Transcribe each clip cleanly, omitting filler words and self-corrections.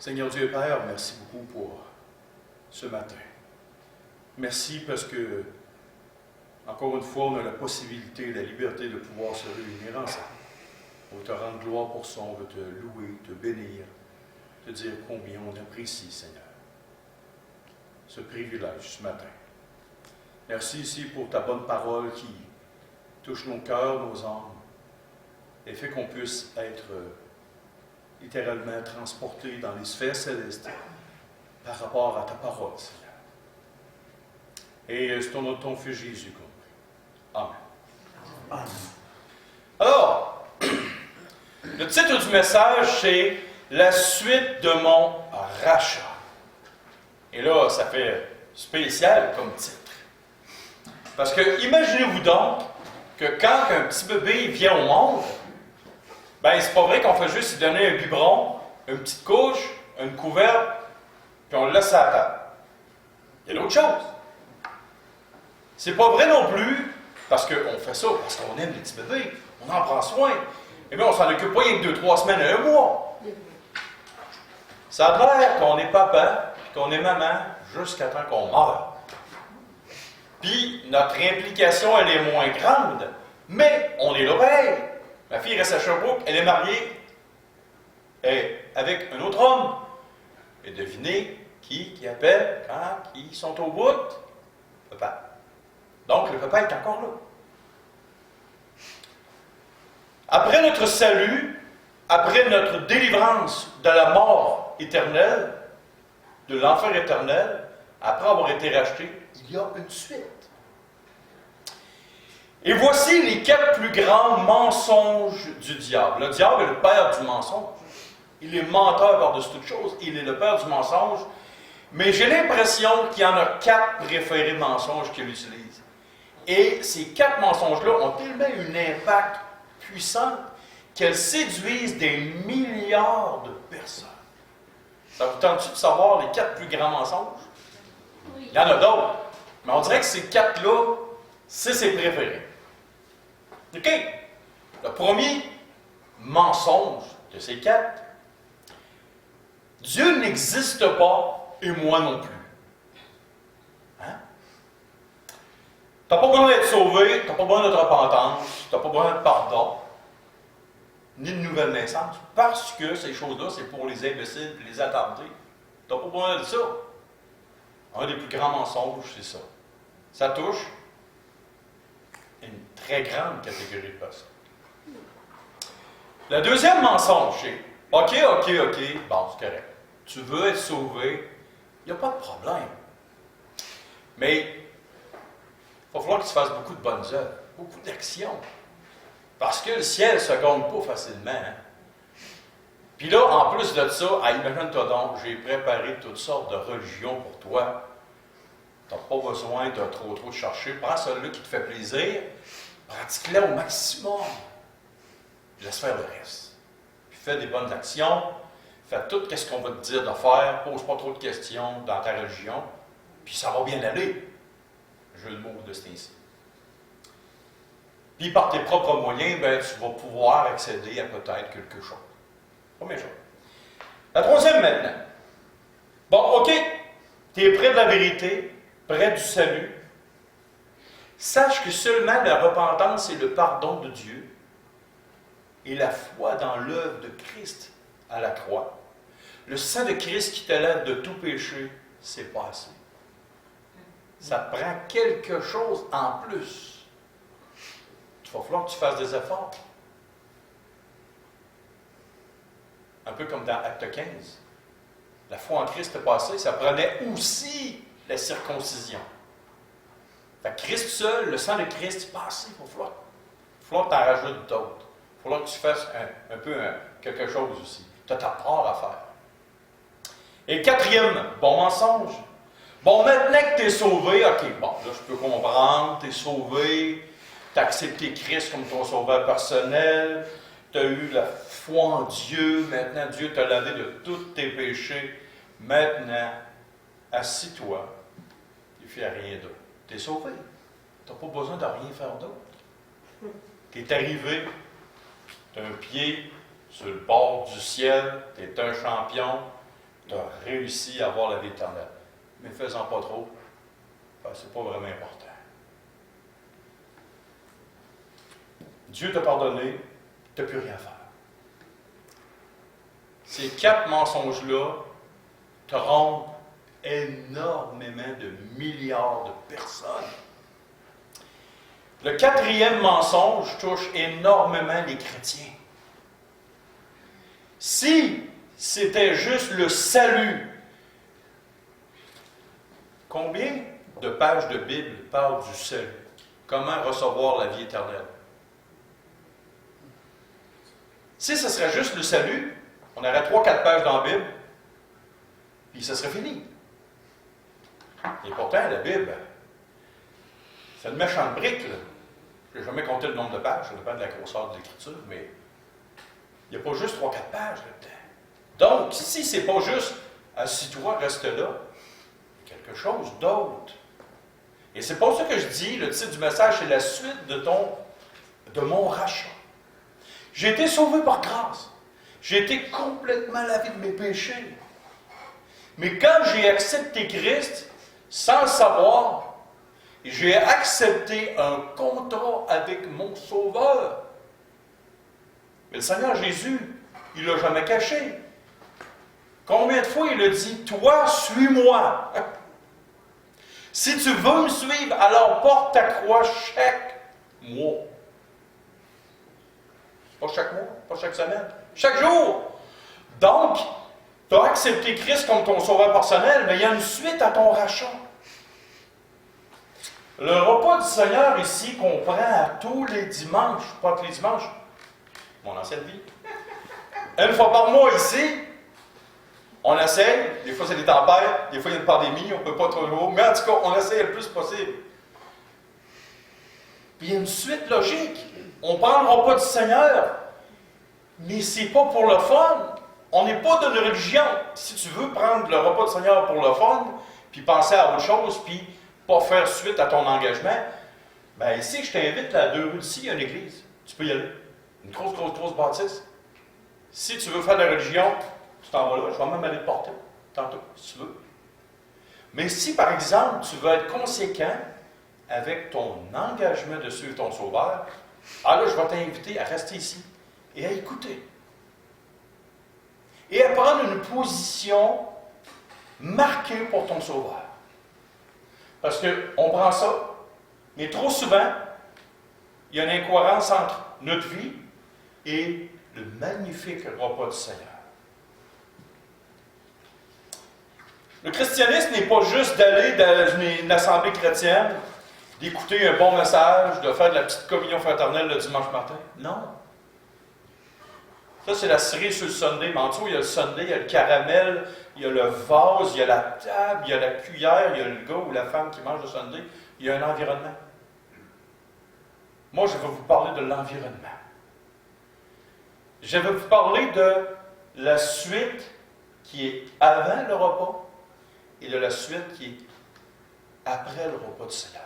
Seigneur Dieu et Père, merci beaucoup pour ce matin. Merci parce que, encore une fois, on a la possibilité, la liberté de pouvoir se réunir ensemble. On veut te rendre gloire pour ça, on veut te louer, te bénir, te dire combien on apprécie, Seigneur, ce privilège ce matin. Merci ici pour ta bonne parole qui touche nos cœurs, nos âmes, et fait qu'on puisse être littéralement transportés dans les sphères célestes par rapport à ta parole, Seigneur. Et c'est au nom de ton Fils Jésus qu'on prie. Amen. Amen. Alors, le titre du message, c'est « La suite de mon rachat ». Et là, ça fait spécial comme titre. Parce que, imaginez-vous donc que quand un petit bébé vient au monde, ben c'est pas vrai qu'on fait juste lui donner un biberon, une petite couche, une couverte, puis on le laisse à la table. Il y a d'autres choses. C'est pas vrai non plus, parce qu'on fait ça, parce qu'on aime les petits bébés, on en prend soin. Et bien, on s'en occupe pas il y a que 2-3 semaines à 1 mois. Ça a l'air qu'on est papa, puis qu'on est maman, jusqu'à temps qu'on meurt. Puis, notre implication, elle est moins grande, mais on est là pareil. Ma fille reste à Sherbrooke, elle est mariée avec un autre homme. Et devinez qui appelle quand ils sont au bout? Papa. Donc, le papa est encore là. Après notre salut, après notre délivrance de la mort éternelle, de l'enfer éternel, après avoir été racheté, il y a une suite. Et voici les 4 plus grands mensonges du diable. Le diable est le père du mensonge. Il est menteur par-dessus toute chose. Il est le père du mensonge. Mais j'ai l'impression qu'il y en a 4 préférés mensonges qu'il utilise. Et ces 4 mensonges-là ont tellement un impact puissant qu'elles séduisent des milliards de personnes. Ça vous tente-tu de savoir les 4 plus grands mensonges? Oui. Il y en a d'autres. Mais on dirait que ces 4-là, c'est ses préférés. OK? Le premier mensonge de ces 4, Dieu n'existe pas et moi non plus. Hein? Tu n'as pas besoin d'être sauvé, tu n'as pas besoin de repentance, tu n'as pas besoin de pardon, ni de nouvelle naissance, parce que ces choses-là, c'est pour les imbéciles et les attardés. Tu n'as pas besoin de ça. Un des plus grands mensonges, c'est ça. Ça touche une très grande catégorie de personnes. Le deuxième mensonge, c'est OK, bon, c'est correct. Tu veux être sauvé, il n'y a pas de problème. Mais il va falloir que tu fasses beaucoup de bonnes œuvres, beaucoup d'actions. Parce que le ciel ne se gagne pas facilement. Hein? Puis là, en plus de ça, imagine-toi donc, j'ai préparé toutes sortes de religions pour toi. Tu n'as pas besoin de trop chercher. Prends celui qui te fait plaisir, pratique-le au maximum. Laisse faire le reste. Puis fais des bonnes actions, fais tout ce qu'on va te dire de faire, pose pas trop de questions dans ta religion, puis ça va bien aller. Jeu de mots de ce ainsi. Puis par tes propres moyens, ben, tu vas pouvoir accéder à peut-être quelque chose. Première chose. La troisième maintenant. Bon, OK, tu es près de la vérité, près du salut. Sache que seulement la repentance et le pardon de Dieu et la foi dans l'œuvre de Christ à la croix, le sang de Christ qui te lave de tout péché, c'est pas assez. Ça te prend quelque chose en plus. Il va falloir que tu fasses des efforts. Un peu comme dans Acte 15. La foi en Christ passé, ça prenait aussi la circoncision. Fait que Christ seul, le sang de Christ passé, il va falloir que tu en rajoutes d'autres. Il va falloir que tu fasses un peu quelque chose aussi. Tu as ta part à faire. Et quatrième, bon mensonge. Bon, maintenant que tu es sauvé, OK, bon, là, je peux comprendre, tu es sauvé, tu as accepté Christ comme ton sauveur personnel, tu as eu la foi en Dieu, maintenant Dieu t'a lavé de tous tes péchés. Maintenant, assis-toi et fais rien d'autre. Tu es sauvé. Tu n'as pas besoin de rien faire d'autre. Tu es arrivé, tu as un pied sur le bord du ciel, tu es un champion, tu as réussi à avoir la vie éternelle. Mais fais-en pas trop, ce n'est pas vraiment important. Dieu t'a pardonné, tu n'as plus rien à faire. Ces 4 mensonges-là trompent énormément de milliards de personnes. Le 4e mensonge touche énormément les chrétiens. Si c'était juste le salut, combien de pages de Bible parlent du salut? Comment recevoir la vie éternelle? Si ce serait juste le salut, on aurait 3-4 pages dans la Bible, puis ça serait fini. Et pourtant, la Bible, c'est une méchante brique, là. Je n'ai jamais compté le nombre de pages, ça dépend de la grosseur de l'écriture, mais il n'y a pas juste 3-4 pages là-dedans. Donc, si ce n'est pas juste « assis-toi, reste là », il y a quelque chose d'autre. Et c'est pour ça que je dis, le titre du message, c'est la suite de mon rachat. J'ai été sauvé par grâce. J'ai été complètement lavé de mes péchés. Mais quand j'ai accepté Christ, sans le savoir, j'ai accepté un contrat avec mon Sauveur. Mais le Seigneur Jésus, il ne l'a jamais caché. Combien de fois il a dit, « Toi, suis-moi. Si tu veux me suivre, alors porte ta croix chaque mois. » Pas chaque mois, pas chaque semaine, chaque jour. Donc, tu as accepté Christ comme ton sauveur personnel, mais il y a une suite à ton rachat. Le repas du Seigneur ici qu'on prend à tous les dimanches, pas tous les dimanches, mon ancienne vie, une fois par mois ici, on essaye, des fois c'est des tempêtes, des fois il y a une pandémie, on ne peut pas trop haut, mais en tout cas, on essaye le plus possible. Puis il y a une suite logique. On prend le repas du Seigneur, mais c'est pas pour le fun. On n'est pas dans une religion. Si tu veux prendre le repas du Seigneur pour le fun, puis penser à autre chose, puis pas faire suite à ton engagement, bien ici, je t'invite à 2 rues d'ici, il y a une église. Tu peux y aller. Une grosse bâtisse. Si tu veux faire de la religion, tu t'en vas là. Je vais même aller te porter, tantôt, si tu veux. Mais si, par exemple, tu veux être conséquent avec ton engagement de suivre ton Sauveur, alors là, je vais t'inviter à rester ici et à écouter. Et à prendre une position marquée pour ton Sauveur. Parce qu'on prend ça, mais trop souvent, il y a une incohérence entre notre vie et le magnifique repas du Seigneur. Le christianisme n'est pas juste d'aller dans une assemblée chrétienne, d'écouter un bon message, de faire de la petite communion fraternelle le dimanche matin. Non. Ça, c'est la cerise sur le sundae. Mais en dessous, il y a le sundae, il y a le caramel, il y a le vase, il y a la table, il y a la cuillère, il y a le gars ou la femme qui mange le sundae. Il y a un environnement. Moi, je vais vous parler de l'environnement. Je vais vous parler de la suite qui est avant le repas et de la suite qui est après le repas du Seigneur.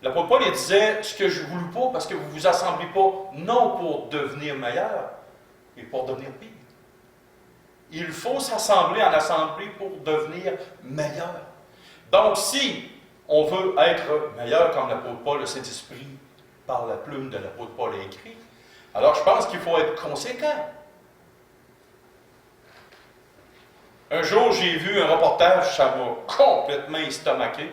L'apôtre Paul il disait, ce que je ne voulais pas, parce que vous ne vous assemblez pas, non pour devenir meilleur, mais pour devenir pire. Il faut s'assembler en assemblée pour devenir meilleur. Donc, si on veut être meilleur, comme l'apôtre Paul, le Saint-Esprit, par la plume de l'apôtre Paul a écrit, alors je pense qu'il faut être conséquent. Un jour, j'ai vu un reportage, ça m'a complètement estomaqué.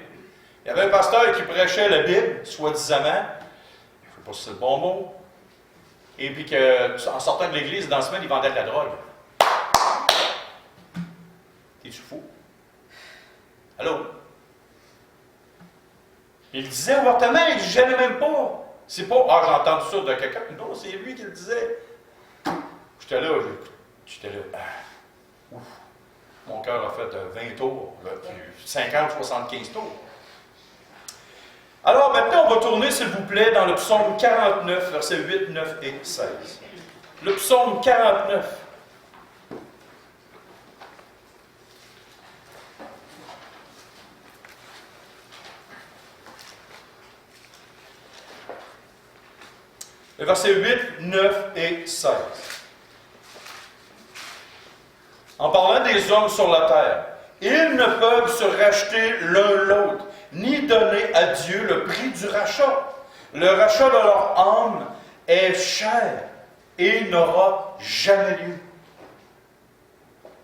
Il y avait un pasteur qui prêchait la Bible, soi-disant, je ne sais pas si c'est le bon mot, et puis qu'en sortant de l'église, dans la semaine, il vendait de la drogue. T'es-tu fou? Allô? Il disait ouvertement, il ne gênait même pas. C'est pas, j'ai entendu ça de quelqu'un. Non, c'est lui qui le disait. J'étais là, ouf. Mon cœur a fait 20 tours, 50, 75 tours. Alors maintenant, on va tourner, s'il vous plaît, dans le psaume 49, versets 8, 9 et 16. Le psaume 49. Le verset 8, 9 et 16. hommes sur la terre. Ils ne peuvent se racheter l'un l'autre, ni donner à Dieu le prix du rachat. Le rachat de leur âme est cher et n'aura jamais lieu.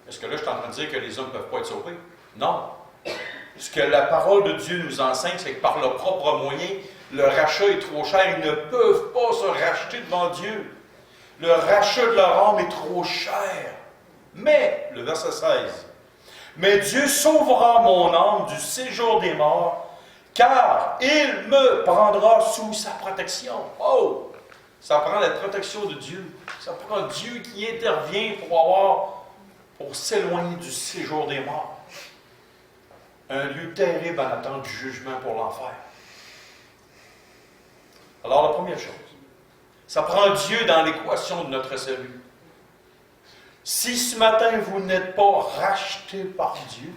Est-ce que là, je suis en train de dire que les hommes ne peuvent pas être sauvés? Non. Ce que la parole de Dieu nous enseigne, c'est que par leurs propres moyens, le rachat est trop cher. Ils ne peuvent pas se racheter devant Dieu. Le rachat de leur âme est trop cher. Mais, le verset 16, « Mais Dieu sauvera mon âme du séjour des morts, car il me prendra sous sa protection. » Oh! Ça prend la protection de Dieu. Ça prend Dieu qui intervient pour s'éloigner du séjour des morts. Un lieu terrible en attente du jugement pour l'enfer. Alors, la première chose, ça prend Dieu dans l'équation de notre salut. Si ce matin, vous n'êtes pas racheté par Dieu,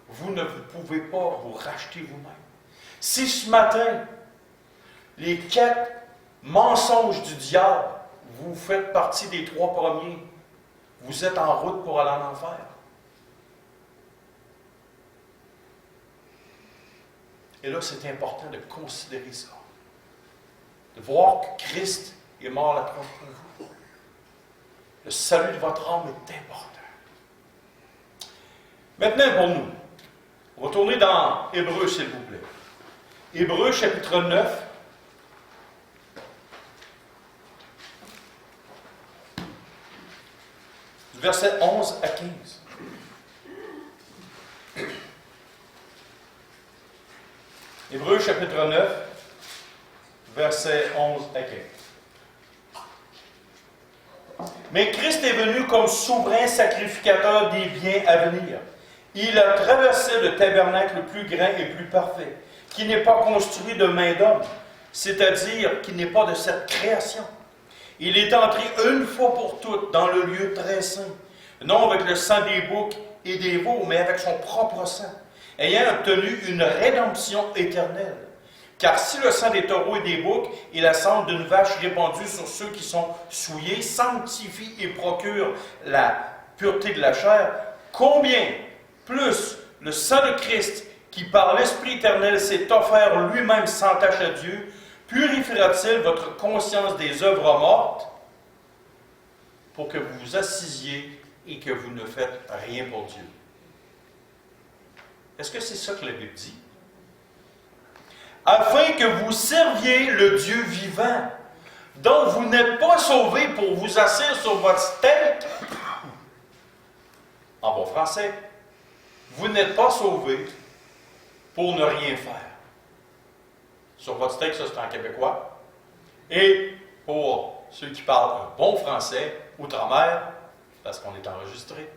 vous ne pouvez pas vous racheter vous-même. Si ce matin, les 4 mensonges du diable, vous faites partie des 3 premiers, vous êtes en route pour aller en enfer. Et là, c'est important de considérer ça. De voir que Christ est mort à la croix pour vous. Le salut de votre âme est important. Maintenant, pour nous, retournez dans Hébreux, s'il vous plaît. Hébreux, chapitre 9. Versets 11 à 15. Hébreux, chapitre 9, versets 11 à 15. Mais Christ est venu comme souverain sacrificateur des biens à venir. Il a traversé le tabernacle le plus grand et plus parfait, qui n'est pas construit de main d'homme, c'est-à-dire qui n'est pas de cette création. Il est entré une fois pour toutes dans le lieu très saint, non avec le sang des boucs et des veaux, mais avec son propre sang, ayant obtenu une rédemption éternelle. Car si le sang des taureaux et des boucs et la cendre d'une vache répandue sur ceux qui sont souillés sanctifie et procure la pureté de la chair, combien plus le sang de Christ, qui par l'Esprit éternel s'est offert lui-même sans tache à Dieu, purifiera-t-il votre conscience des œuvres mortes pour que vous vous assisiez et que vous ne faites rien pour Dieu? Est-ce que c'est ça que la Bible dit? Afin que vous serviez le Dieu vivant. Donc, vous n'êtes pas sauvés pour vous asseoir sur votre steak. En bon français, vous n'êtes pas sauvés pour ne rien faire. Sur votre steak, ça c'est en québécois. Et pour ceux qui parlent un bon français, outre-mer, parce qu'on est enregistré,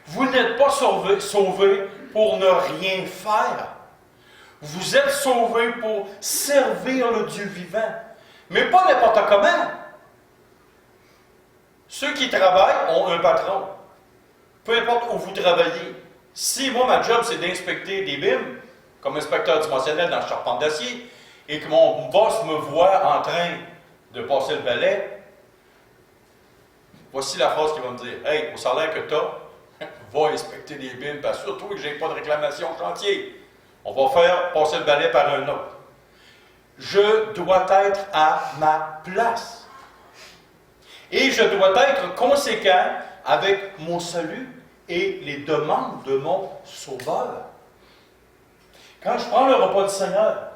vous n'êtes pas sauvés pour ne rien faire. Vous êtes sauvés pour servir le Dieu vivant. Mais pas n'importe comment. Ceux qui travaillent ont un patron. Peu importe où vous travaillez. Si moi, ma job, c'est d'inspecter des BIM, comme inspecteur dimensionnel dans le charpente d'acier, et que mon boss me voit en train de passer le balai, voici la phrase qu'il va me dire. « Hey, au salaire que tu as, va inspecter des BIM, parce que surtout que je n'ai pas de réclamation au chantier. On va faire passer le balai par un autre. » Je dois être à ma place. Et je dois être conséquent avec mon salut et les demandes de mon Sauveur. Quand je prends le repas du Seigneur,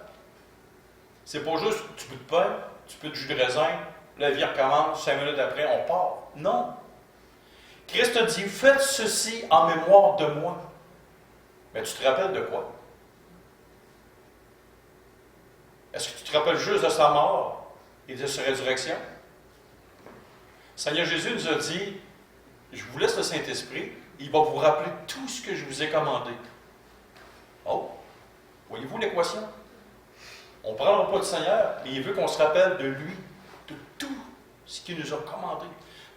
c'est pas juste un petit bout de pain, un petit peu de jus de raisin, la vie recommence, 5 minutes après, on part. Non. Christ a dit, faites ceci en mémoire de moi. Mais tu te rappelles de quoi? Est-ce que tu te rappelles juste de sa mort et de sa résurrection? Seigneur Jésus nous a dit, je vous laisse le Saint-Esprit, il va vous rappeler tout ce que je vous ai commandé. Oh, voyez-vous l'équation? On prend le repas du Seigneur et il veut qu'on se rappelle de lui, de tout ce qu'il nous a commandé.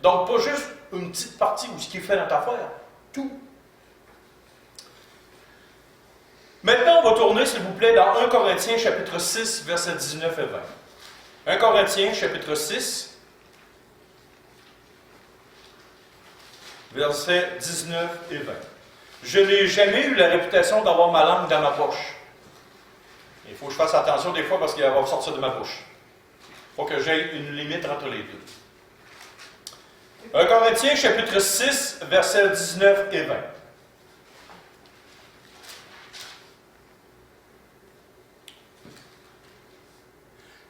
Donc, pas juste une petite partie ou ce qu'il fait dans ta affaire, tout. Maintenant, on va tourner, s'il vous plaît, dans 1 Corinthiens, chapitre 6, versets 19 et 20. 1 Corinthiens, chapitre 6. versets 19 et 20. Je n'ai jamais eu la réputation d'avoir ma langue dans ma poche. Il faut que je fasse attention des fois parce qu'elle va sortir de ma bouche. Il faut que j'aie une limite entre les deux. 1 Corinthiens, chapitre 6, versets 19 et 20.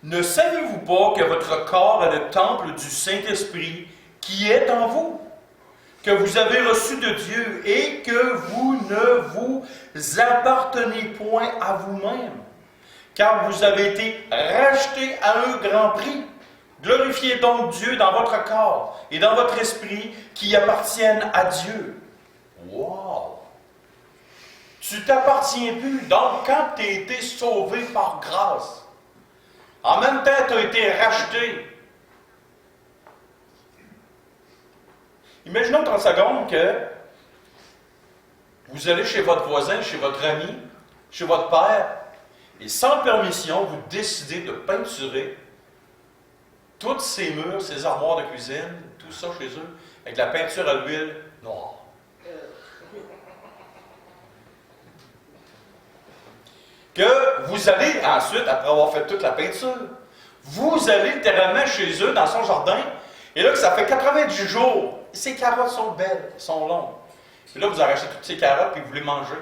Ne savez-vous pas que votre corps est le temple du Saint-Esprit qui est en vous, que vous avez reçu de Dieu et que vous ne vous appartenez point à vous-même, car vous avez été rachetés à un grand prix. Glorifiez donc Dieu dans votre corps et dans votre esprit qui appartiennent à Dieu. Wow! Tu t'appartiens plus. Donc, quand tu as été sauvé par grâce, en même temps, tu as été racheté. Imaginons 30 secondes que vous allez chez votre voisin, chez votre ami, chez votre père, et sans permission, vous décidez de peinturer toutes ces murs, ces armoires de cuisine, tout ça chez eux, avec de la peinture à l'huile noire. Que vous allez ensuite, après avoir fait toute la peinture, vous allez littéralement chez eux, dans son jardin, et là que ça fait 90 jours, ces carottes sont belles, sont longues. Et là, vous arrachez toutes ces carottes et vous les mangez.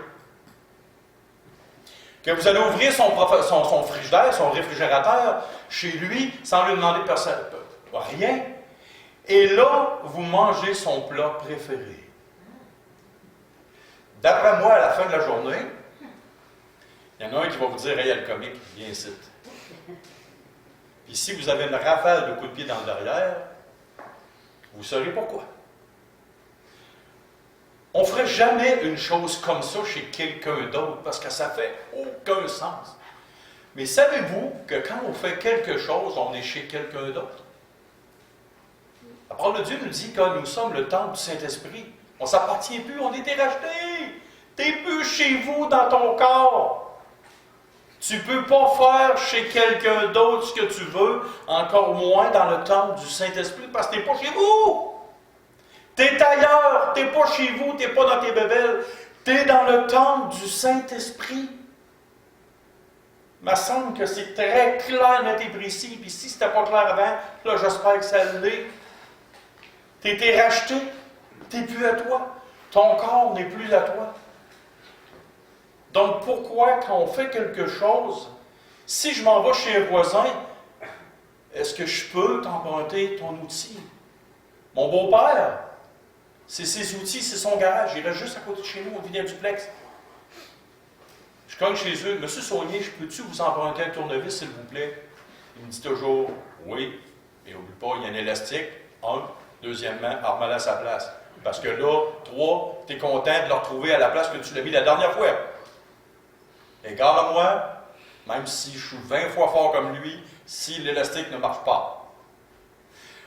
Que vous allez ouvrir son frigidaire, son réfrigérateur, chez lui, sans lui demander rien. Et là, vous mangez son plat préféré. D'après moi, à la fin de la journée, il y en a un qui va vous dire « Hey, le comique, viens ici. » Puis si vous avez une rafale de coups de pied dans le derrière, vous saurez pourquoi. On ne ferait jamais une chose comme ça chez quelqu'un d'autre parce que ça ne fait aucun sens. Mais savez-vous que quand on fait quelque chose, on est chez quelqu'un d'autre? La parole de Dieu nous dit que nous sommes le temple du Saint-Esprit. On ne s'appartient plus, on a été rachetés. Tu n'es plus chez vous dans ton corps. Tu ne peux pas faire chez quelqu'un d'autre ce que tu veux, encore moins dans le temple du Saint-Esprit, parce que tu n'es pas chez vous. Tu es ailleurs, tu n'es pas chez vous, tu n'es pas dans tes bébelles, tu es dans le temple du Saint-Esprit. Il me semble que c'est très clair, net et précis, puis si ce n'était pas clair avant, là j'espère que ça l'est. Tu as été racheté, tu n'es plus à toi, ton corps n'est plus à toi. Donc, pourquoi, quand on fait quelque chose, si je m'en vais chez un voisin, est-ce que je peux t'emprunter ton outil? Mon beau-père, c'est ses outils, c'est son garage. Il reste juste à côté de chez nous, on vit dans un duplex. Je cogne chez eux. Monsieur Saunier, je peux-tu vous emprunter un tournevis, s'il vous plaît? Il me dit toujours, oui. Et n'oublie pas, il y a un élastique. Un. Deuxièmement, remets-le à sa place. Parce que là, 3, tu es content de le retrouver à la place que tu l'as mis la dernière fois. Égare à moi, même si je suis 20 fois fort comme lui, si l'élastique ne marche pas.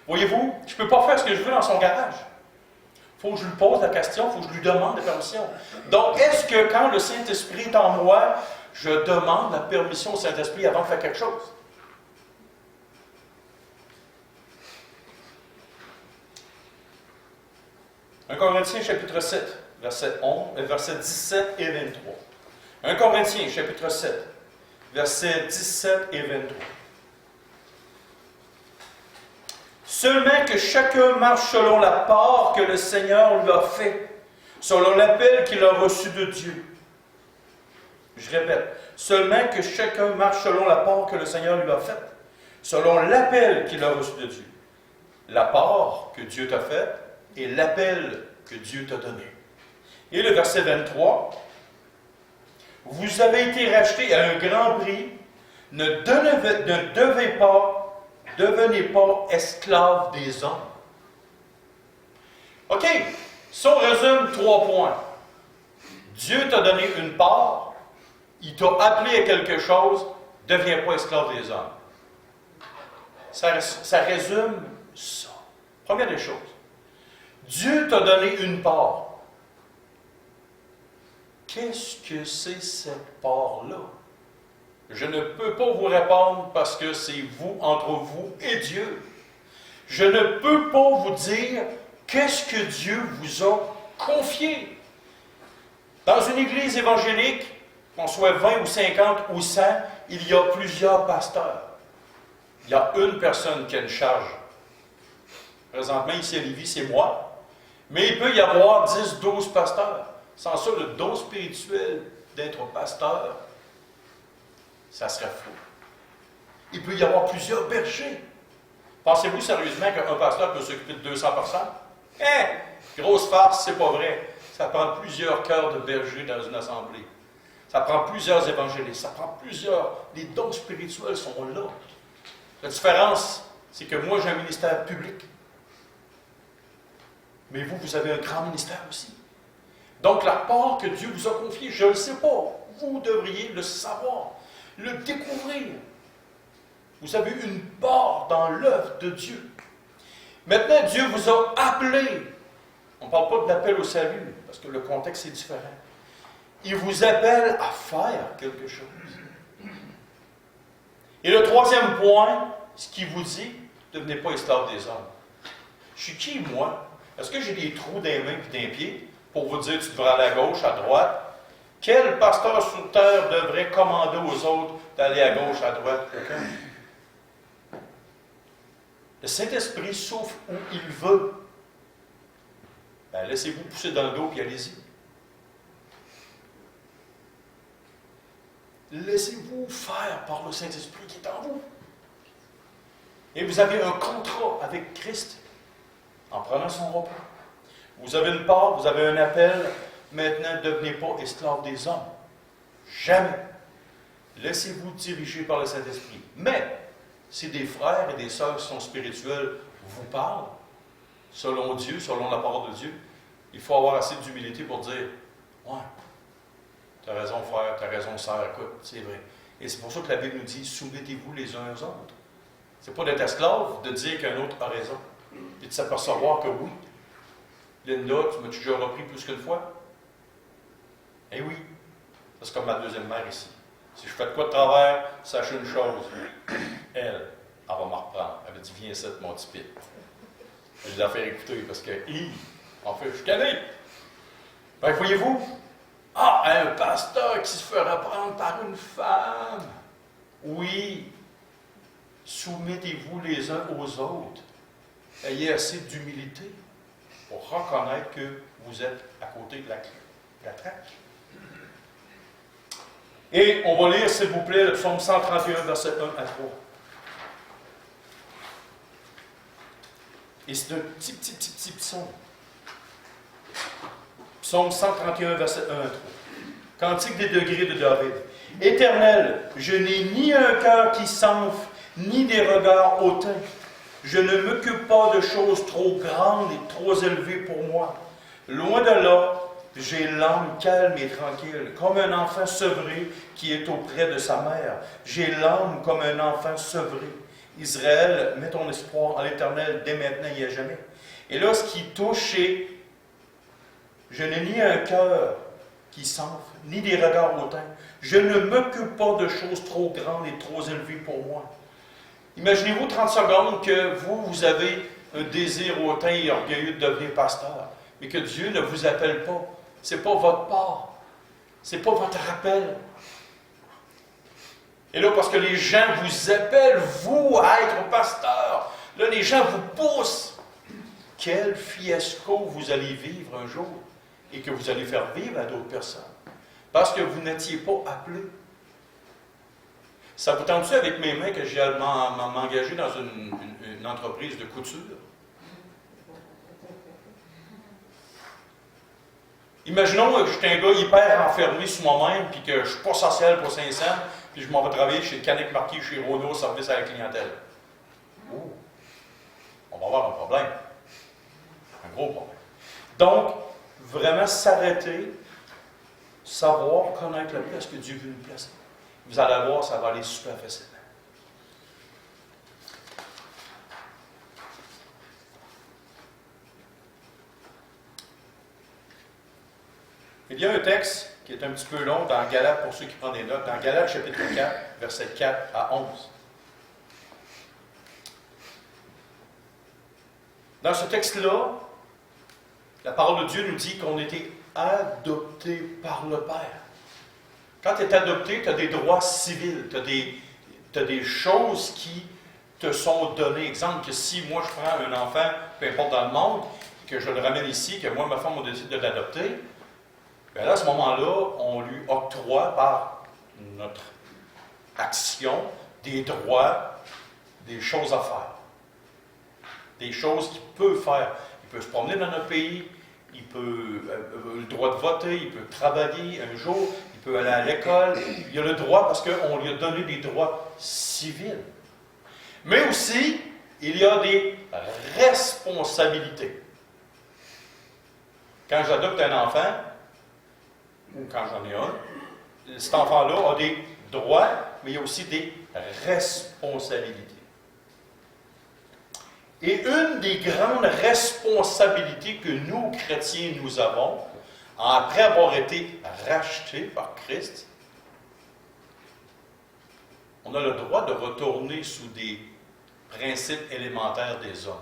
Voyez-vous, je ne peux pas faire ce que je veux dans son garage. Il faut que je lui pose la question, il faut que je lui demande la permission. Donc, est-ce que quand le Saint-Esprit est en moi, je demande la permission au Saint-Esprit avant de faire quelque chose? Un Corinthiens chapitre 7, verset 17 et 23. 1 Corinthiens, chapitre 7, versets 17 et 23. Seulement que chacun marche selon la part que le Seigneur lui a fait, selon l'appel qu'il a reçu de Dieu. Je répète, seulement que chacun marche selon la part que le Seigneur lui a faite, selon l'appel qu'il a reçu de Dieu. La part que Dieu t'a faite et l'appel que Dieu t'a donné. Et le verset 23, vous avez été rachetés à un grand prix, devenez pas esclaves des hommes. OK, si on résume 3 points. Dieu t'a donné une part, il t'a appelé à quelque chose, ne deviens pas esclave des hommes. Ça résume ça. Première des choses. Dieu t'a donné une part. Qu'est-ce que c'est cette part-là? Je ne peux pas vous répondre parce que c'est vous, entre vous et Dieu. Je ne peux pas vous dire Qu'est-ce que Dieu vous a confié? Dans une église évangélique, qu'on soit 20 ou 50 ou 100, il y a plusieurs pasteurs. Il y a une personne qui a une charge. Présentement, ici à Lévis, c'est moi. Mais il peut y avoir 10, 12 pasteurs. Sans ça, le don spirituel d'être pasteur, ça serait fou. Il peut y avoir plusieurs bergers. Pensez-vous sérieusement qu'un pasteur peut s'occuper de 200 personnes? Grosse farce, c'est pas vrai. Ça prend plusieurs cœurs de bergers dans une assemblée. Ça prend plusieurs évangélistes. Ça prend plusieurs. Les dons spirituels sont là. La différence, c'est que moi, j'ai un ministère public. Mais vous, vous avez un grand ministère aussi. Donc, la part que Dieu vous a confiée, je ne le sais pas. Vous devriez le savoir, le découvrir. Vous avez une part dans l'œuvre de Dieu. Maintenant, Dieu vous a appelé. On ne parle pas de l'appel au salut, parce que le contexte est différent. Il vous appelle à faire quelque chose. Et le troisième point, ce qu'il vous dit, ne devenez pas esclave des hommes. Je suis qui, moi? Est-ce que j'ai des trous dans les mains et dans les pieds pour vous dire tu devrais aller à gauche, à droite? Quel pasteur sur terre devrait commander aux autres d'aller à gauche, à droite? Aucun. Le Saint-Esprit souffle où il veut. Ben, laissez-vous pousser dans le dos et allez-y. Laissez-vous faire par le Saint-Esprit qui est en vous. Et vous avez un contrat avec Christ en prenant son repas. Vous avez une part, vous avez un appel. Maintenant, ne devenez pas esclaves des hommes. Jamais. Laissez-vous diriger par le Saint-Esprit. Mais, si des frères et des sœurs qui sont spirituels vous parlent, selon Dieu, selon la parole de Dieu, il faut avoir assez d'humilité pour dire « Ouais, tu as raison frère, tu as raison sœur, écoute, c'est vrai. » Et c'est pour ça que la Bible nous dit « Soumettez-vous les uns aux autres. » Ce n'est pas d'être esclave, de dire qu'un autre a raison. Et de s'apercevoir que oui. Linda, tu m'as déjà repris plus qu'une fois? Eh oui. C'est comme ma deuxième mère ici. Si je fais de quoi de travers, sache une chose. Elle va me reprendre. Elle m'a dit, viens ici, mon petit pit. Je vais la faire écouter parce que, en fait, je suis calé. Ben, voyez-vous, un pasteur qui se fera prendre par une femme. Oui. Soumettez-vous les uns aux autres. Ayez assez d'humilité pour reconnaître que vous êtes à côté de la traque. Et on va lire, s'il vous plaît, le psaume 131, versets 1 à 3. Et c'est un petit psaume. Psaume 131, verset 1 à 3. Cantique des degrés de David. Éternel, je n'ai ni un cœur qui s'enfle, ni des regards hautains. Je ne m'occupe pas de choses trop grandes et trop élevées pour moi. Loin de là, j'ai l'âme calme et tranquille, comme un enfant sevré qui est auprès de sa mère. J'ai l'âme comme un enfant sevré. Israël, mets ton espoir en l'Éternel dès maintenant et à jamais. Et là, ce qui touche, c'est je n'ai ni un cœur qui s'enfle, ni des regards hautains. Je ne m'occupe pas de choses trop grandes et trop élevées pour moi. Imaginez-vous 30 secondes que vous avez un désir hautain et orgueilleux de devenir pasteur, mais que Dieu ne vous appelle pas. Ce n'est pas votre part. Ce n'est pas votre appel. Et là, parce que les gens vous appellent, vous, à être pasteur, là, les gens vous poussent. Quel fiasco vous allez vivre un jour et que vous allez faire vivre à d'autres personnes. Parce que vous n'étiez pas appelé. Ça vous tente-tu avec mes mains que j'ai m'engager dans une entreprise de couture? Imaginons que je suis un gars hyper enfermé sur moi-même, puis que je ne suis pas social pour Saint-Saëns, puis je m'en vais travailler chez Canic Marquis, chez Renault, service à la clientèle. Oh. On va avoir un problème. Un gros problème. Donc, vraiment s'arrêter, savoir, connaître la place que Dieu veut nous placer. Vous allez voir, ça va aller super facilement. Il y a un texte qui est un petit peu long dans Galates, pour ceux qui prennent des notes, dans Galates chapitre 4, versets 4 à 11. Dans ce texte-là, La parole de Dieu nous dit qu'on était adopté par le Père. Quand tu es adopté, tu as des droits civils, tu as des choses qui te sont données. Exemple, que si moi je prends un enfant, peu importe dans le monde, que je le ramène ici, que moi, ma femme, on décide de l'adopter, bien là, à ce moment-là, on lui octroie par notre action des droits, des choses à faire. Des choses qu'il peut faire. Il peut se promener dans notre pays, il peut le droit de voter, il peut travailler un jour, il peut aller à l'école. Il a le droit parce qu'on lui a donné des droits civils. Mais aussi, il y a des responsabilités. Quand j'adopte un enfant, ou quand j'en ai un, cet enfant-là a des droits, mais il y a aussi des responsabilités. Et une des grandes responsabilités que nous, chrétiens, nous avons, après avoir été rachetés par Christ, on a le droit de retourner sous des principes élémentaires des hommes.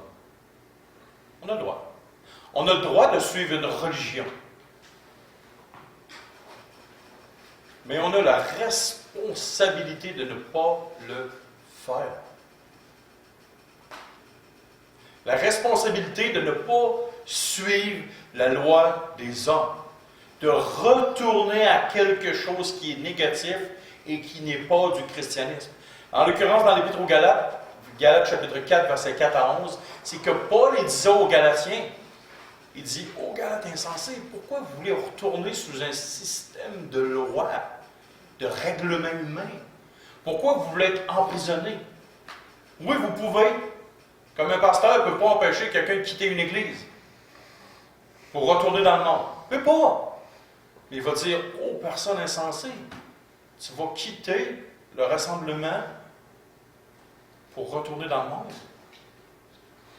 On a le droit. On a le droit de suivre une religion. Mais on a la responsabilité de ne pas le faire. La responsabilité de ne pas suivre la loi des hommes, de retourner à quelque chose qui est négatif et qui n'est pas du christianisme. En l'occurrence, dans l'Épître aux Galates, Galates chapitre 4, versets 4 à 11, c'est que Paul il disait aux Galatiens, il dit, « Ô Galates insensés, pourquoi vous voulez retourner sous un système de loi, de règlement humain? Pourquoi vous voulez être emprisonnés? Oui, vous pouvez. Comme un pasteur ne peut pas empêcher quelqu'un de quitter une église pour retourner dans le monde. Il ne peut pas. Mais il va dire, « Oh, personne insensée, tu vas quitter le rassemblement pour retourner dans le monde.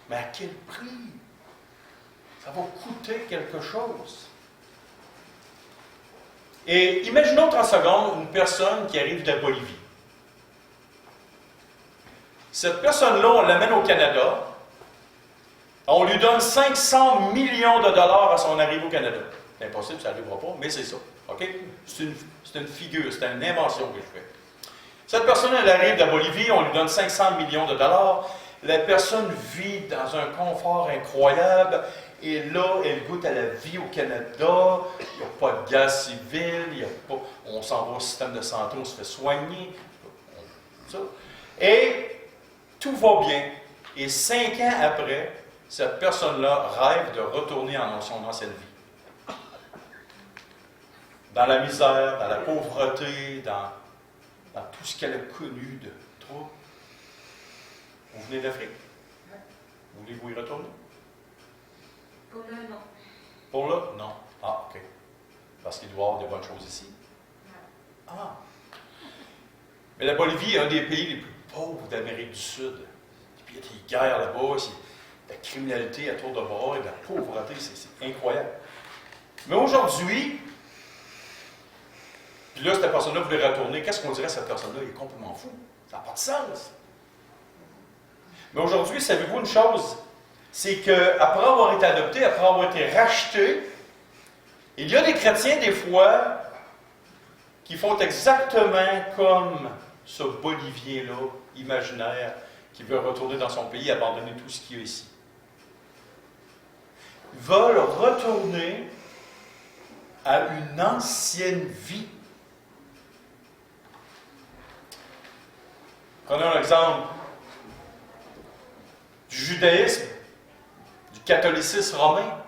Mais à quel prix? Ça va coûter quelque chose. » Et imaginons 30 secondes une personne qui arrive de la Bolivie. Cette personne-là, on l'amène au Canada. On lui donne 500 millions de dollars à son arrivée au Canada. C'est impossible, ça n'arrivera pas, mais c'est ça. OK? C'est une figure, c'est une invention que je fais. Cette personne, elle arrive de la Bolivie, on lui donne 500 millions de dollars. La personne vit dans un confort incroyable. Et là, elle goûte à la vie au Canada. Il n'y a pas de guerre civile. On s'en va au système de santé, on se fait soigner. Et tout va bien. Et 5 ans après, cette personne-là rêve de retourner en son ancienne vie. Dans la misère, dans la pauvreté, dans tout ce qu'elle a connu de trop. Vous venez d'Afrique? Voulez-vous y retourner? Pour là, non. Pour là? Non. Ah, OK. Parce qu'il doit y avoir des bonnes choses ici. Ah. Mais la Bolivie est un des pays les plus pauvres d'Amérique du Sud. Et puis il y a des guerres là-bas, c'est de la criminalité à tour de bras et de la pauvreté, c'est incroyable. Mais aujourd'hui, puis là, cette personne-là voulait retourner, qu'est-ce qu'on dirait à cette personne-là? Il est complètement fou. Ça n'a pas de sens. Mais aujourd'hui, savez-vous une chose? C'est qu'après avoir été adopté, après avoir été racheté, il y a des chrétiens, des fois, qui font exactement comme ce Bolivien-là, imaginaire, qui veut retourner dans son pays et abandonner tout ce qu'il y a ici. Ils veulent retourner à une ancienne vie. Prenons l'exemple du judaïsme, du catholicisme romain.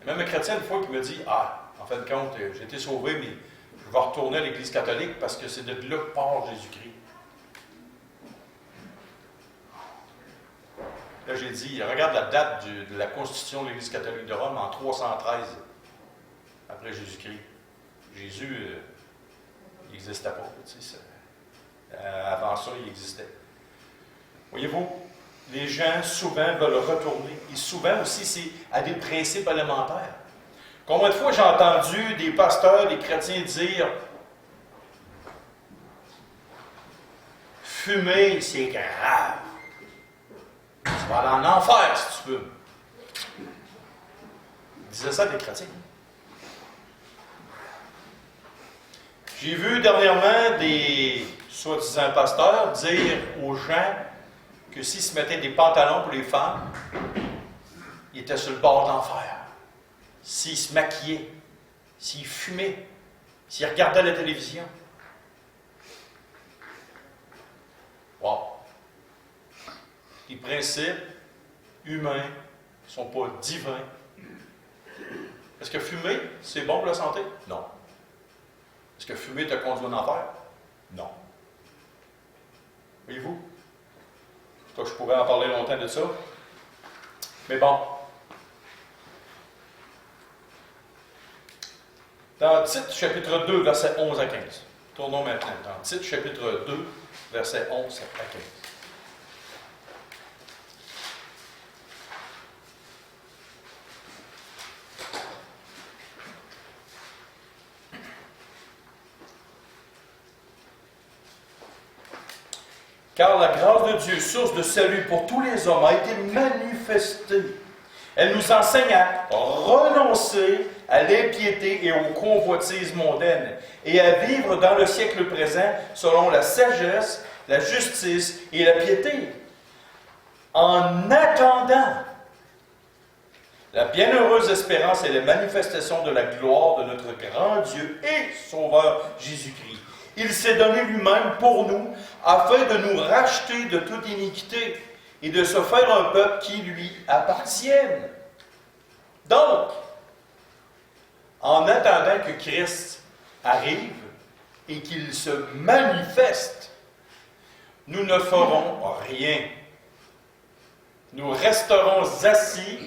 Il y a même un chrétien, une fois, qui me dit, « Ah, en fin de compte, j'ai été sauvé, mais je vais retourner à l'Église catholique parce que c'est de là que part Jésus-Christ. » Là, j'ai dit, regarde la date de la constitution de l'Église catholique de Rome en 313, après Jésus-Christ. Jésus, il n'existait pas. Tu sais, avant ça, il existait. Voyez-vous, les gens souvent veulent retourner. Et souvent aussi, c'est à des principes élémentaires. Combien de fois j'ai entendu des pasteurs, des chrétiens dire « Fumer, c'est grave. Tu vas aller en enfer si tu veux. » Il disait ça des chrétiens. J'ai vu dernièrement des soi-disant pasteurs dire aux gens que s'ils se mettaient des pantalons pour les femmes, ils étaient sur le bord de l'enfer. S'ils se maquillaient, s'ils fumaient, s'ils regardaient la télévision. Wow! Les principes humains ne sont pas divins. Est-ce que fumer, c'est bon pour la santé? Non. Est-ce que fumer te conduit en enfer? Non. Voyez-vous? Je pourrais en parler longtemps de ça. Mais bon. Dans Tite, chapitre 2, versets 11 à 15. Tournons maintenant. Dans Tite, chapitre 2, versets 11 à 15. Car la grâce de Dieu, source de salut pour tous les hommes, a été manifestée. Elle nous enseigne à renoncer à l'impiété et aux convoitises mondaines et à vivre dans le siècle présent selon la sagesse, la justice et la piété, en attendant la bienheureuse espérance et la manifestation de la gloire de notre grand Dieu et Sauveur Jésus-Christ. Il s'est donné lui-même pour nous, afin de nous racheter de toute iniquité et de se faire un peuple qui lui appartienne. Donc, en attendant que Christ arrive et qu'il se manifeste, nous ne ferons rien. Nous resterons assis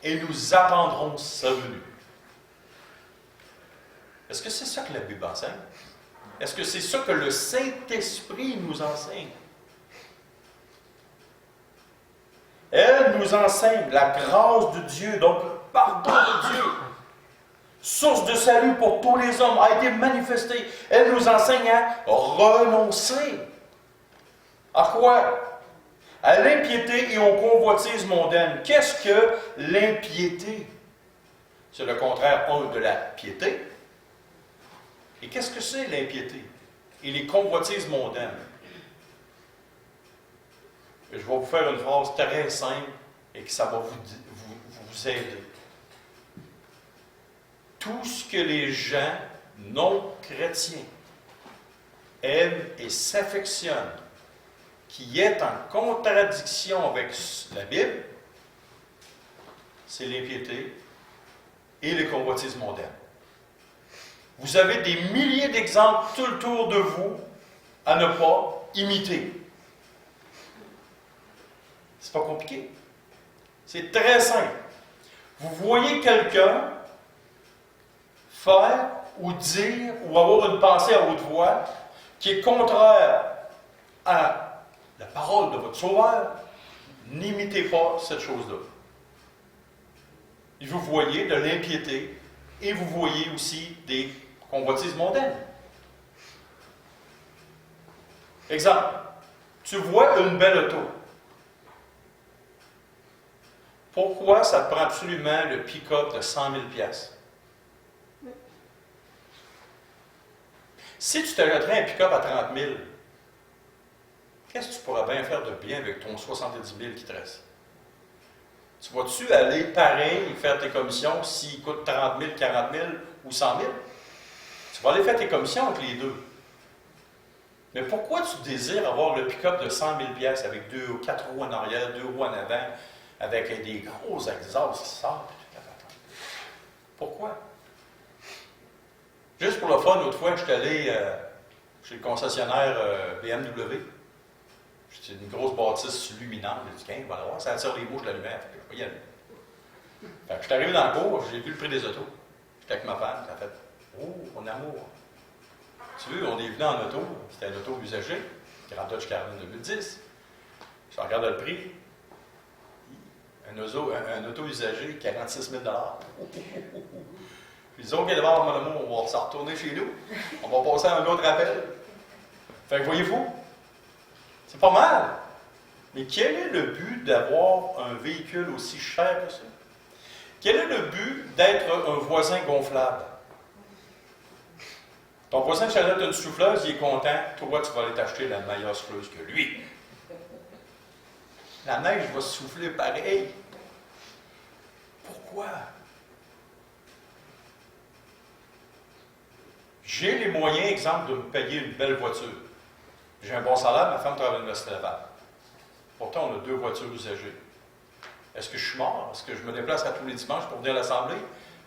et nous attendrons sa venue. Est-ce que c'est ça que la Bible enseigne? Est-ce que c'est ça que le Saint-Esprit nous enseigne? Elle nous enseigne la grâce de Dieu, donc le pardon de Dieu, source de salut pour tous les hommes, a été manifestée. Elle nous enseigne à renoncer. À quoi? À l'impiété et aux convoitises mondaines. Qu'est-ce que l'impiété? C'est le contraire, de la piété. Et qu'est-ce que c'est l'impiété et les convoitises mondaines? Je vais vous faire une phrase très simple et que ça va vous aider. Tout ce que les gens non chrétiens aiment et s'affectionnent, qui est en contradiction avec la Bible, c'est l'impiété et les convoitises mondaines. Vous avez des milliers d'exemples tout autour de vous à ne pas imiter. C'est pas compliqué. C'est très simple. Vous voyez quelqu'un faire ou dire ou avoir une pensée à haute voix qui est contraire à la parole de votre Sauveur, n'imitez pas cette chose-là. Et vous voyez de l'impiété et vous voyez aussi des convoitises mondaines. Exemple, tu vois une belle auto. Pourquoi ça te prend absolument le pick-up de 100 000 $? Si tu t'achèterais un pick-up à 30 000, qu'est-ce que tu pourrais bien faire de bien avec ton 70 000 qui te reste? Tu vas-tu aller pareil faire tes commissions s'il coûte 30 000, 40 000 ou 100 000? Tu vas aller faire tes commissions entre les deux. Mais pourquoi tu désires avoir le pick-up de 100 000 $ avec 4 roues en arrière, 2 roues en avant, avec des gros exhausts qui sortent? Pourquoi? Juste pour le fun, l'autre fois, j'étais allé chez le concessionnaire BMW. C'était une grosse bâtisse luminante. J'ai dit, tiens, voilà, ça attire les mouches de la lumière. Je vais y aller. Fait que je suis arrivé dans le cours, j'ai vu le prix des autos. J'étais avec ma femme, ça a fait, oh, mon amour. Tu veux, on est venu en auto, c'était un auto usagé, Grand Dodge Caravan 2010. Je regarde le prix. Un auto usagé, 46 000 $. Puis disons, OK, d'abord, mon amour, on va s'en retourner chez nous. On va passer à un autre appel. Fait que voyez-vous, c'est pas mal. Mais quel est le but d'avoir un véhicule aussi cher que ça? Quel est le but d'être un voisin gonflable? Ton voisin qui achète une souffleuse, il est content. Toi, tu vas aller t'acheter la meilleure souffleuse que lui. La neige va souffler pareil. Pourquoi? J'ai les moyens, exemple, de me payer une belle voiture. J'ai un bon salaire, ma femme travaille à l'Université Laval. Pourtant, on a 2 voitures usagées. Est-ce que je suis mort? Est-ce que je me déplace à tous les dimanches pour venir à l'Assemblée?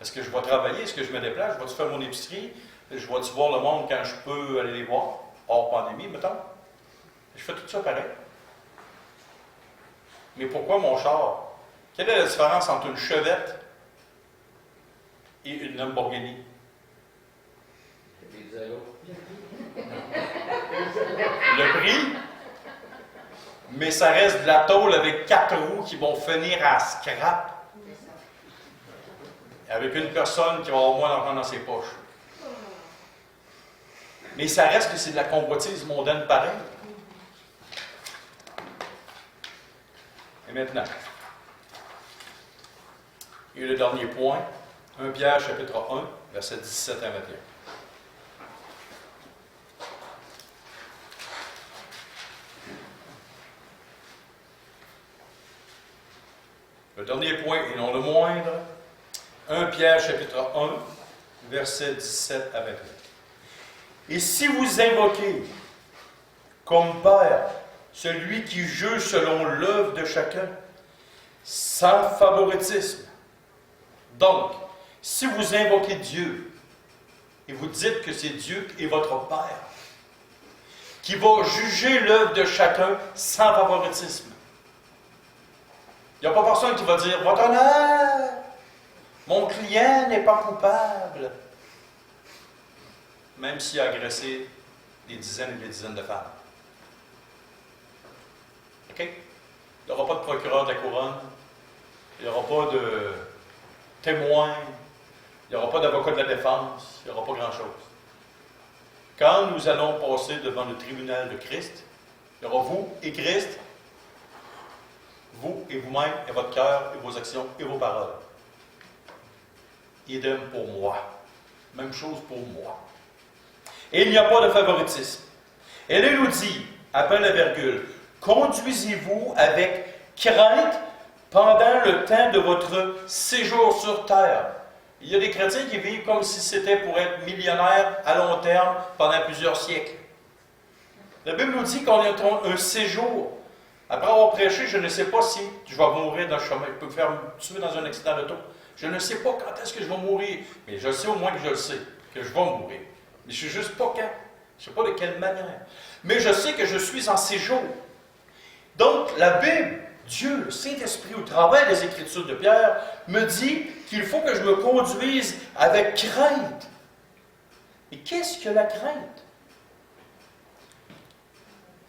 Est-ce que je vais travailler? Est-ce que je me déplace? Je vais-tu faire mon épicerie? Je vais-tu voir le monde quand je peux aller les voir? Hors pandémie, mettons. Je fais tout ça pareil. Mais pourquoi mon char? Quelle est la différence entre une Chevette et une Lamborghini? Le prix, mais ça reste de la tôle avec 4 roues qui vont finir à scrap. Avec une personne qui va avoir moins d'argent dans ses poches. Mais ça reste que c'est de la convoitise mondaine pareil. Et maintenant, et le dernier point, 1 Pierre chapitre 1, versets 17 à 21. Le dernier point, et non le moindre, 1 Pierre chapitre 1, versets 17 à 21. Et si vous invoquez comme Père celui qui juge selon l'œuvre de chacun, sans favoritisme, donc, si vous invoquez Dieu et vous dites que c'est Dieu qui est votre Père, qui va juger l'œuvre de chacun sans favoritisme, il n'y a pas personne qui va dire « Votre honneur, mon client n'est pas coupable », même s'il a agressé des dizaines et des dizaines de femmes. OK? Il n'y aura pas de procureur de la couronne, il n'y aura pas de témoin, il n'y aura pas d'avocat de la défense, il n'y aura pas grand-chose. Quand nous allons passer devant le tribunal de Christ, il y aura vous et Christ, vous et vous-même, et votre cœur, et vos actions, et vos paroles. Idem pour moi. Même chose pour moi. Et il n'y a pas de favoritisme. Et là, il nous dit, après la virgule, conduisez-vous avec crainte pendant le temps de votre séjour sur terre. Il y a des chrétiens qui vivent comme si c'était pour être millionnaires à long terme pendant plusieurs siècles. La Bible nous dit qu'on est un séjour. Après avoir prêché, je ne sais pas si je vais mourir dans le chemin. Je peux me faire tuer dans un accident d'auto. Je ne sais pas quand est-ce que je vais mourir. Mais je sais au moins que je le sais, que je vais mourir. Mais je ne sais juste pas quand. Je ne sais pas de quelle manière. Mais je sais que je suis en séjour. Donc, la Bible, Dieu, le Saint-Esprit, au travers des Écritures de Pierre, me dit qu'il faut que je me conduise avec crainte. Et qu'est-ce que la crainte?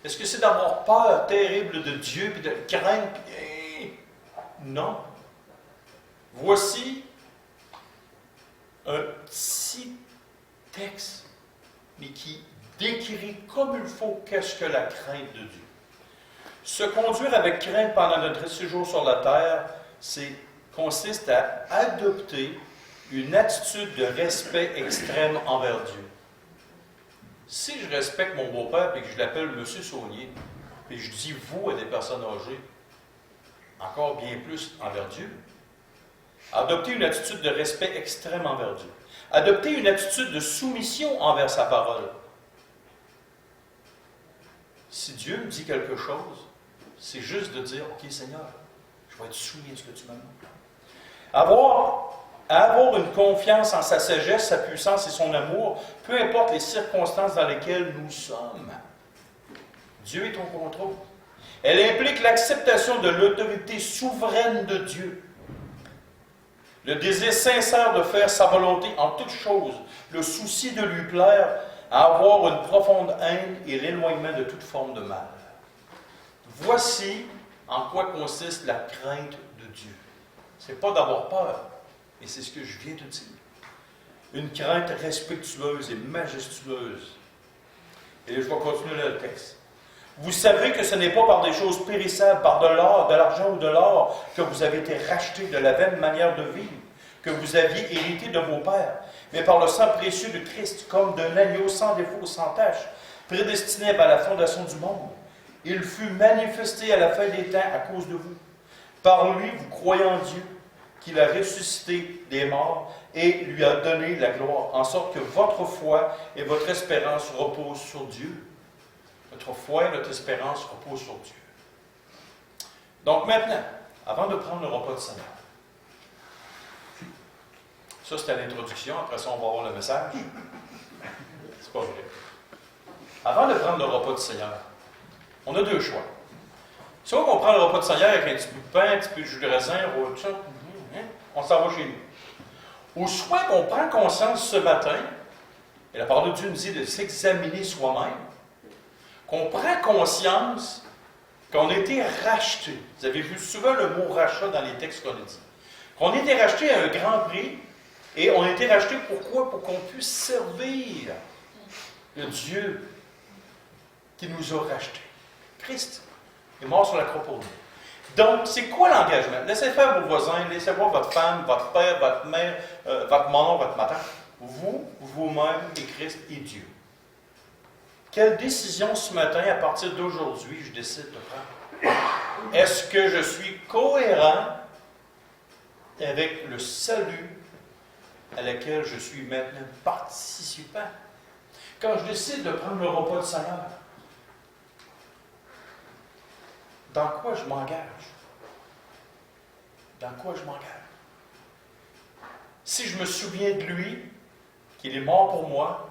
Est-ce que c'est d'avoir peur terrible de Dieu et de craindre? Non. Voici un petit texte, mais qui décrit comme il faut qu'est-ce que la crainte de Dieu. Se conduire avec crainte pendant notre séjour sur la terre, consiste à adopter une attitude de respect extrême envers Dieu. Si je respecte mon beau-père et que je l'appelle Monsieur Saunier, et je dis vous à des personnes âgées, encore bien plus envers Dieu, adopter une attitude de respect extrême envers Dieu. Adopter une attitude de soumission envers sa parole. Si Dieu me dit quelque chose, c'est juste de dire, OK Seigneur, je vais être soumis à ce que tu m'as dit. Avoir une confiance en sa sagesse, sa puissance et son amour, peu importe les circonstances dans lesquelles nous sommes. Dieu est au contrôle. Elle implique l'acceptation de l'autorité souveraine de Dieu. Le désir sincère de faire sa volonté en toutes choses, le souci de lui plaire, à avoir une profonde haine et l'éloignement de toute forme de mal. Voici en quoi consiste la crainte de Dieu. Ce n'est pas d'avoir peur, mais c'est ce que je viens de dire. Une crainte respectueuse et majestueuse. Et je vais continuer là le texte. Vous savez que ce n'est pas par des choses périssables, par de l'or, de l'argent ou de l'or, que vous avez été rachetés de la vaine manière de vivre, que vous aviez hérité de vos pères, mais par le sang précieux de Christ, comme d'un agneau sans défaut, sans tache, prédestiné à la fondation du monde. Il fut manifesté à la fin des temps à cause de vous. Par lui, vous croyez en Dieu, qu'il a ressuscité des morts et lui a donné la gloire, en sorte que votre foi et votre espérance reposent sur Dieu. Notre foi et notre espérance reposent sur Dieu. Donc maintenant, avant de prendre le repas du Seigneur, ça c'était l'introduction, après ça on va voir le message. C'est pas vrai. Avant de prendre le repas du Seigneur, on a deux choix. Soit qu'on prend le repas du Seigneur avec un petit bout de pain, un petit peu de jus de raisin, tout ça, on s'en va chez nous. Ou soit qu'on prend conscience ce matin, et la parole de Dieu nous dit de s'examiner soi-même, qu'on prend conscience qu'on a été racheté. Vous avez vu souvent le mot rachat dans les textes qu'on a dit. Qu'on a été racheté à un grand prix, et on a été racheté pourquoi? Pour qu'on puisse servir le Dieu qui nous a rachetés. Christ est mort sur la croix pour nous. Donc, c'est quoi l'engagement? Laissez faire vos voisins, laissez voir votre femme, votre père, votre mère, votre mère, votre matin. Vous, vous-même, et Christ et Dieu. Quelle décision ce matin, à partir d'aujourd'hui, je décide de prendre? Est-ce que je suis cohérent avec le salut à laquelle je suis maintenant participant? Quand je décide de prendre le repas du Seigneur, dans quoi je m'engage? Dans quoi je m'engage? Si je me souviens de lui, qu'il est mort pour moi,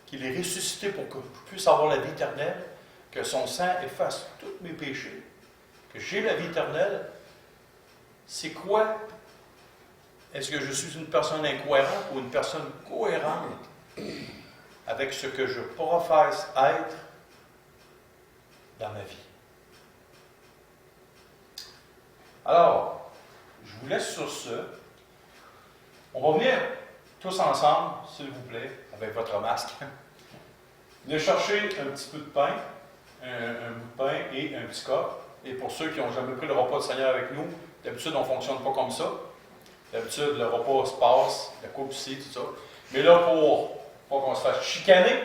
qu'il est ressuscité pour que je puisse avoir la vie éternelle, que son sang efface tous mes péchés, que j'ai la vie éternelle, c'est quoi? Est-ce que je suis une personne incohérente ou une personne cohérente avec ce que je professe être dans ma vie? Alors, je vous laisse sur ce. On va venir tous ensemble, s'il vous plaît, avec votre masque. Venez chercher un petit peu de pain, un bout de pain et un petit cop. Et pour ceux qui n'ont jamais pris le repas du Seigneur avec nous, d'habitude, on ne fonctionne pas comme ça. D'habitude, le repas se passe, la coupe ici, tout ça. Mais là, pour pas qu'on se fasse chicaner,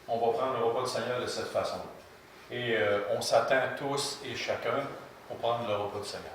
on va prendre le repas du Seigneur de cette façon-là. Et on s'attend tous et chacun pour prendre le repas du Seigneur.